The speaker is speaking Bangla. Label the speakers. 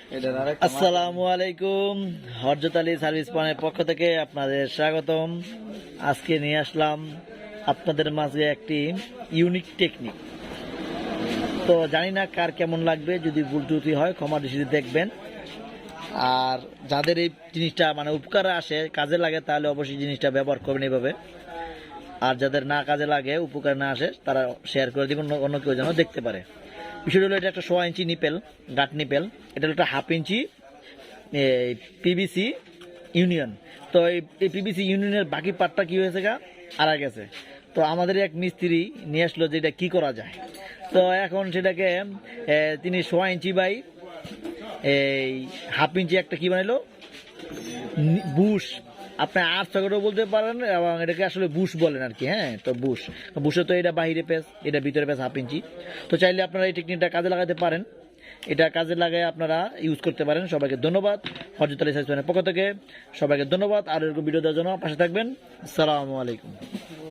Speaker 1: আসসালামু আলাইকুম। হযরত আলী সার্ভিস পয়েন্টের পক্ষ থেকে আপনাদের স্বাগতম। আজকে নিয়ে আসলাম আপনাদের মাঝে একটি ইউনিক টেকনিক। তো জানি না কার কেমন লাগবে, যদি ভুল ত্রুটি হয় ক্ষমা দৃষ্টিতে দেখবেন। আর যাদের এই জিনিসটা উপকারে আসে, কাজে লাগে, তাহলে অবশ্যই জিনিসটা ব্যবহার করবেন এইভাবে। আর যাদের না কাজে লাগে, উপকার না আসে, তারা শেয়ার করে দিবেন, অন্য কেউ যেন দেখতে পারে। বিষয়টা হলো, এটা একটা 1.5 ইঞ্চি নিপেল, গাট নিপেল। এটা হলো একটা 1/2 ইঞ্চি পিবিসি ইউনিয়ন। তো এই পিবিসি ইউনিয়নের বাকি পার্টটা কি হয়েছে আড়া গেছে। তো আমাদের এক মিস্ত্রি নিয়ে আসলো যে এটা কী করা যায়। তো এখন সেটাকে তিনি 1.5 ইঞ্চি বাই 1/2 ইঞ্চি একটা কি বানাইলো, বুশ। আপনি আর্ট সকেটও বলতে পারেন, এবং এটাকে আসলে বুশ বলেন আর কি। হ্যাঁ, তো বুশে তো এটা বাহিরে পেস, এটা ভিতরে পেস 1/2 ইঞ্চি। তো চাইলে আপনারা এই টেকনিকটা কাজে লাগাতে পারেন। এটা কাজে লাগায় আপনারা ইউজ করতে পারেন। সবাইকে ধন্যবাদ। হযরত আলী সার্ভিস পয়েন্টের পক্ষ থেকে সবাইকে ধন্যবাদ। আর এরকম ভিডিও দেওয়ার জন্য পাশে থাকবেন। আসসালামু আলাইকুম।